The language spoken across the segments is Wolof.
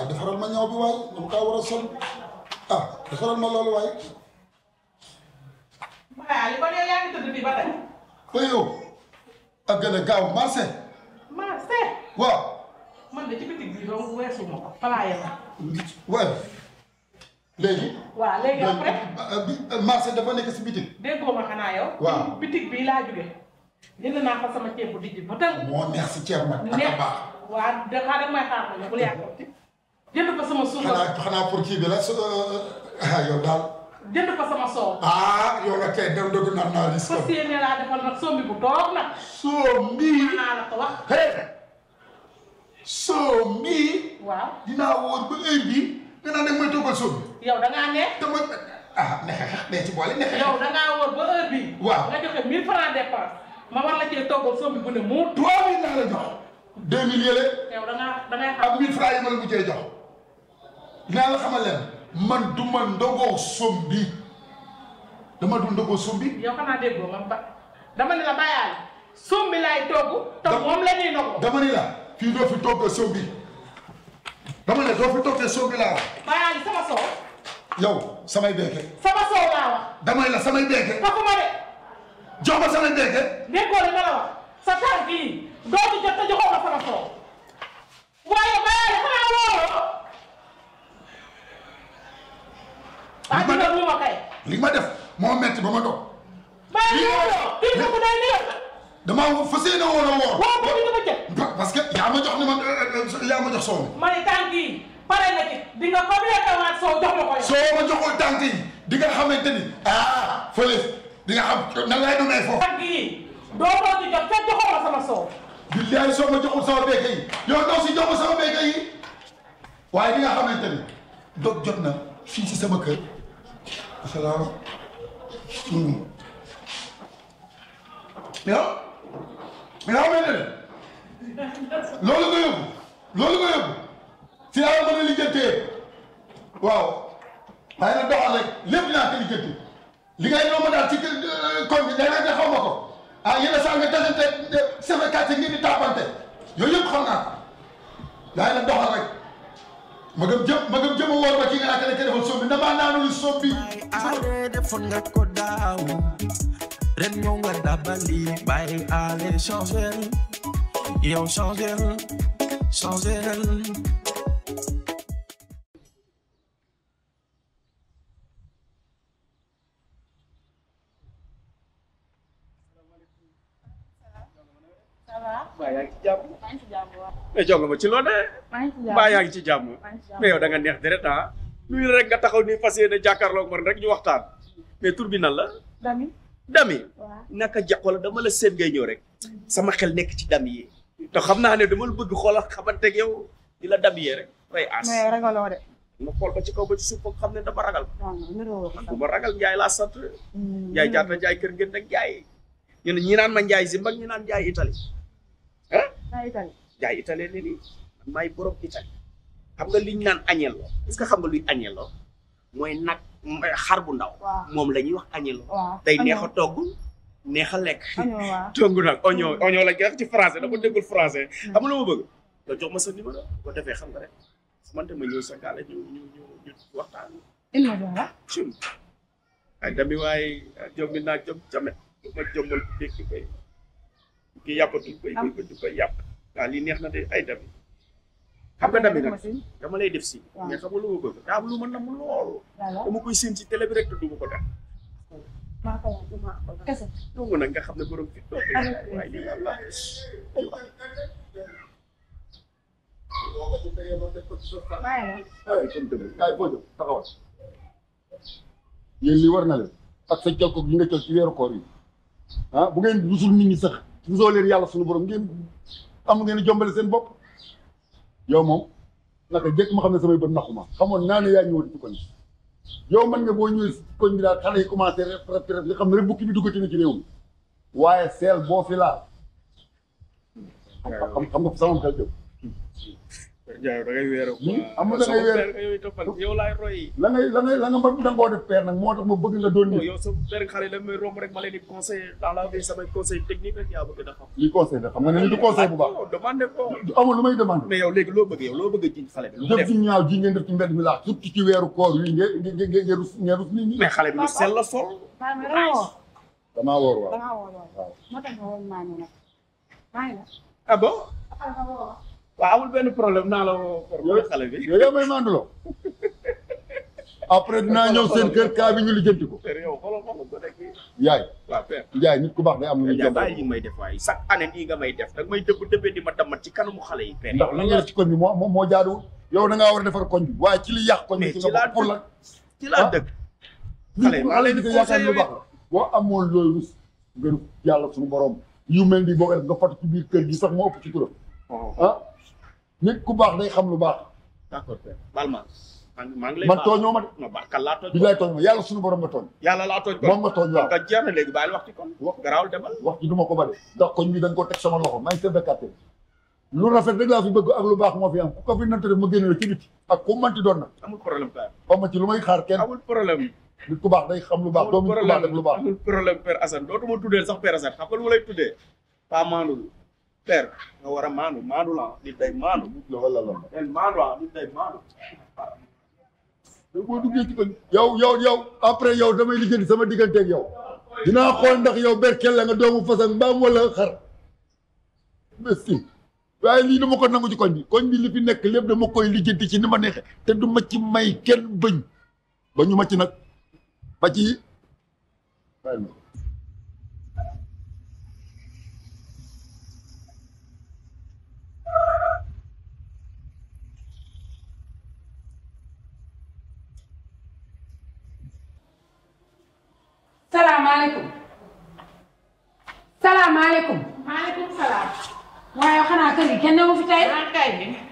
defaral ma ñaw bi waay dama kaa war a sol ah defaral ma loolu waay. waaw li ko yow yaa ngi tëdd fii ba tey. ba yow ak gën a gaaw marché. marché. waaw. man de ci bitig bi dong weesu ma ko falaa yem. waaw léegi. waaw léegi après. marché dafa nekk si bitig. déggoo ma xanaa yow. waaw bitig bii laa jóge jënd naa fa sama ceeb bu dijj ba tënk. moo neex si ceeb nag ak a baax. waaw de xaaral may xaar ma bul yàqati. jënd fa sama suukar. xanaa pour kii bi la yow daal. jënd fa sama soow. yow nga tey dem dëgg naan naa risque. fas yéene laa defal nag sombi bu toog nag. sombi. naa la ko wax. sombi. waaw. dinaa wóor ba heure bii. nga naan ne mooy toggal sombi. yow da ngaa neex. dama neex ci boole neex. yow da ngaa wóor ba heure bii. waaw nga joxe 1000 francs dépense. ma war la cee toggal sombi bu ne mu. 3000 laa la jox. 2000 yële. yow da ngay xam. ak 1000 francs yi ma la mujjee jox. dinaa la xamal leen. man du ma ndogoo sombi. dama du ndogoo sombi. yow xanaa déggoo ma ba dama ne la bàyyaale. sombi laay togg. te moom la ñuy ndogoo. dama ni la fii doo fi togg sombi. dama ne doo fi toggee sombi laa wax. bàyyaale sama soow. yow samay beeke. sama soow laa wax. dama ne la samay beeke. taxuma de. jox ma samay beeke. déggoo li ma la wax. sa tànk yi doo ci jot te joxoo ma sama soow. waaye bàyyaale xanaa wóoroo. li ma def moo metti ba ma dog. kii bi ku day néew. damaa fas yéene woon a woor. waaw boobu dama jël. parce que yaa ma jox ni ma yaa ma jox soow mi. ma ne tànk yi pare na ci di nga complété waat soow jox ma ko yow. soo ma joxul tànk yi di nga xamante ni fële di nga xam nan laay doonee foofu. tànk yi doo ko ci jot te joxoo ma sama soow. billahi soo ma joxul sama béykat yi yow doo si jox ma sama béykat yi waaye di nga xamante ni dog jot na fii si sama kër. asalaam. yow xamante ne loolu nga yóbbu si yaa mën a lijjantee waaw waaye nag doxal rek lépp naa ko lijjanti li ngay yomb daal ci koñ bi day nga xaw ma ko yenn saa nga tasante sama kàcce ngi di tàppante yooyu yëpp xam naa ko waaye nag doxal rek ma gëm jëm a wóor ba ki nga naa ne defal sombi damaa naanul sombi. ale defoon nga ko daaw ren ñëw nga dabali bàyyi ale changer yow changer. mbaa yaa ngi ci jàmm. mais jonga ma ci loo ne. mbaa yaa ngi ci jàmm. mais yow da nga neex deret nuyu rek nga taxaw ni fas yéene jàkkaarloog man rek ñu waxtaan. mais tur bi nan la. Dami. naka ja wala dama la seen ngay ñëw rek. sama xel nekk ci Dami yi. te xam naa ne dama la bëgg xoolal xamanteeg yow di la Dami yee rek. rey aas mais ragaloo de. ma xool ba ci kaw ba ci suuf xam ne dama ragal. man du ma ragal Njaay laa sant. Njaay jaata Njaay kër ngeen nag Njaay. ñu ne ñi naan ma Njaay Zimbab ñi naan Njaay Italie. Njaay Italie ne nii man maay borom Italie. xam nga liñ naan agnello est-ce que xam nga luy agnello mooy nag xar bu ndaw. moom la ñuy wax agnello. tey neex a togg neex a lekk. togg nag oignon la ñuy wax ci français dafa déggul français. xam nga lu ma bëgg nga jox ma sa numéro boo defee xam nga rek xamante ma ñëw sa gaale ñu waxtaan. ay Dami waaye jombi naa jom jamet ma jombal dégg koy kii yàppatul koy koy yàpp waaw lii neex na de ay Dami. xam nga Dami nag dama lay def si. mais xam nga lu ma bëgg daa am lu ma namm lool. dama koy séen ci télé bi rek te du ma ko def. kese. donc nag nga xam ne borom fi toog waaye lii lan la. yéen lii war na leen ak sa jokkoog li nga jël ci weeru koor yi bu ngeen rusul nit ñi sax rusoo leen yàlla suñu borom ngeen am ngeen jombale seen bopp. yow moom naka jëkk ma xam ne samay bët naxuma xamoon naa ne yaa ñëwoon ci koñ bi yow man nga boo ñëwee koñ bi daal xale yi commencé rep li xam ne rek bukki bi duggati na ci réew mi waaye seel boo fi laal xam nga sama xel jëm Ndiaye da ngay wéeru am da ngay wéeru yow toppal yow laay roy la nga mën dangoo def père nag moo tax ma bëgg nga doon nit yow sa père xale la may romb rek ma leen di conseil dans la vie samay conseil technique rek yaa bëgg da xam li conseil da xam nga ne ni du conseil bu baax demandé ko amul lu may demandé mais yow léegi loo bëgg yow loo bëgg a jiñ xale bi lu mu jëf def ci ñaaw ji ngeen def ci mbedd mi laa surtout ci weeru koor wi ngeen rus nit ñi mais xale bi lu sell la sol damaa woor waaw waaw moo tax ma woon maa ngi nag maa ngi nag ah bon waaw amul benn problème naa la woo xale bi yow yaa may manduloo après dinaa ñëw seen kër kaa bi ñu lijjanti ko père yow xoolal ko nekk yaay waaw père yaay nit ku baax day am lu muy Ndiaye bàyyi yi may def waaye chaque année nii nga may def dag may dëbbee di ma dammat ci kanamu xale yi père ndax li nga def ci koñ bi moo jaaduwul yow da ngaa war a defar koñ bi waaye ci li yàq koñ bi ci nga bokk pour la ci laa dëgg xale di ko yaakaar lu baax la boo amoon loolu nga yàlla suñu borom yu mel ni boo ko def nga fatu ci biir kër gi sax moo ëpp ci turam nit ku baax day xam lu baax d'accord père baal ma maa ngi lay man tooñoo ma de ma baax kan laa tooñ bi lay tooñ ma yàlla suñu borom nga tooñ yàlla laa tooñ moom nga tooñ waaw nga jeex na léegi bàyyil wax ci kon garaawul demal wax ji duma ko ba de ndax koñ bi dañ ko teg sama loxo maa ngi tëddakatte lu rafet rek laa fi bëgg ak lu baax moo fi am ku ko fi nante def ma génne la ci biti ak ku manti doon nag amul problème père xaw ma ci lu may xaar kenn amul problème nit ku baax day xam lu baax doomu nit ku baax def lu baax amul problème père Assane dootuma tuddee sax père Assane xam nga lu ma lay tuddee pas maanul père nga war a maandu la nit day maandu wala maandu la nit day maandu boo duggee ci koñ yow après yow damay liggéey sama digganteeg yow dinaa xool ndax yow berkel la nga doomu façon mbaam wala xar merci waaye lii dama ko nangu ci koñ bi li fi nekk lépp dama koy lijjanti ci ni ma neexee te du ma ci may kenn ba ñu ma ci nag ba ci salaamaaleykum salaamaaleykum maaleykum salaam. waaye xanaa kër gi kenn newu fi tey ah kay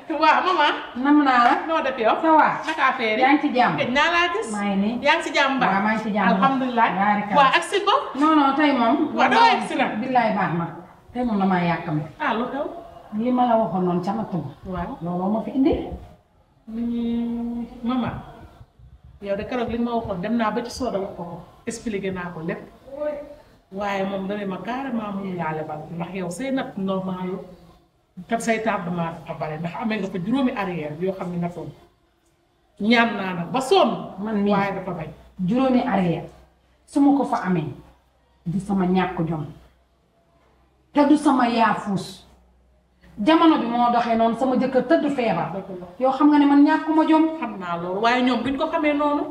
bi waaw maman. nam naa la noo def yow. ça va naka affaire yi. yaa ngi ci jàmm gëj naa laa gis. maa ngi nii yaa ngi si jàmm ba. waaw maa ngi ci jàmm alhamdulilah. baarikàlla. waaw ak si ko. non tey moom waaw doo egg si nag. billaay baax na tey moom damaa yàkkam ah lu xew. li ma la waxoon noonu ca natt ba waaw. looloo ma fi indi maman yow de keroog li nga ma waxoon dem naa ba ci sooda wax ko expliqué naa ko lépp waaye moom dana ma carrément mënu laa lebal ndax yow say natt normal kat say tardement dafa bare ndax amee nga fa juróomi arrière yoo xam ne nattoon ñaan naa nag ba sonn man mii waaye dafa bañ juróomi arrière su ma ko fa amee du sama ñàkk jom te du sama yaafuus jamono bi moo doxee noonu sama jëkkër tëdd feebar yow xam nga ne man ñàkkuma jom xam naa loolu waaye ñoom duñ ko xamee noonu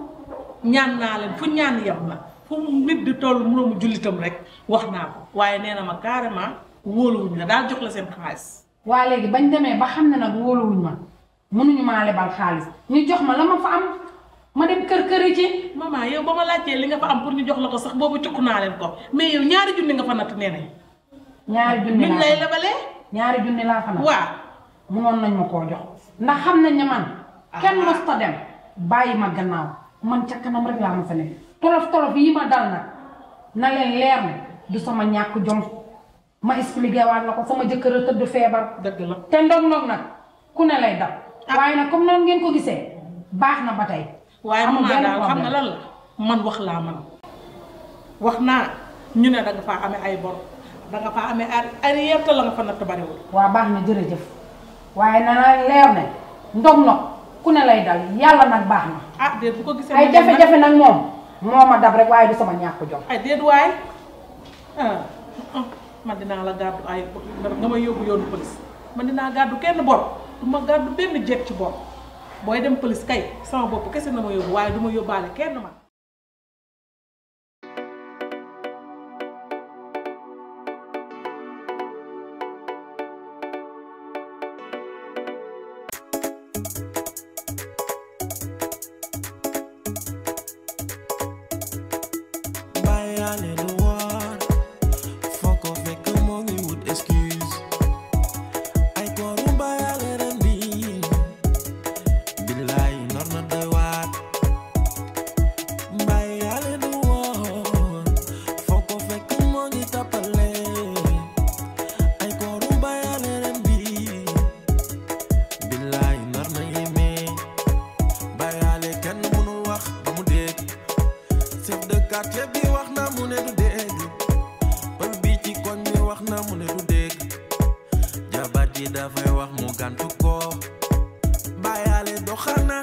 ñaan naa leen fu ñaan yem na fu nit di toll moroomu jullitam rek wax naa ko waaye nee na ma carrément wóoluwuñ la daal jox la seen xaalis waa léegi bañ demee ba xam ne nag wóoluwuñ ma mënuñu maa lebal xaalis ñu jox ma la ma fa am ma dem kër-këri ci maman yow ba ma laajtee li nga fa am pour ñu jox la ko sax boobu cukk naa leen ko mais yow ñaari junni nga fa natt nee nañ ñaari junni luñ lay lebalee ñaari junni laa fa natt waaw mënoon nañ ma koo jox ndax xam nañ ne man kenn mosta dem bàyyi ma gannaaw man ca kanam rek laa ma fa ne tolof yi ma dal nag na leen leer ne du sama ñàkk jom ma expliqué waat la ko sama jëkkër a tëdd feebar dëgg la te ndog nag ku ne lay dal waaye nag comme noonu ngeen ko gisee baax na ba tey waaye amul maman benn daal xam problème. nga lan la man wax laa man wax naa ñu ne danga faa amee ay bor danga faa amee ay yerte la nga fa natt bariwul waa baax na jërëjëf waaye na la leer ne ndog ku ne lay dal yàlla nag baax na ah déet bu ko gisee ay jafe-jafe nag moom moo ma dab rek waaye du sama ñàkk jom ay déet waay man dinaa la gàddu ay nga may yóbbu yoonu police man dinaa gàddu kenn bor du ma gàddu benn jeeg ci bor booy dem police kay sama bopp kese na ma yóbbu waaye du ma yóbbaale kenn man chef de quartier bi wax na mu ne du dégg pël bi ci koñ bi wax na mu ne du dégg jabar ji dafay wax mu gàntu ko bàyyaale doxal na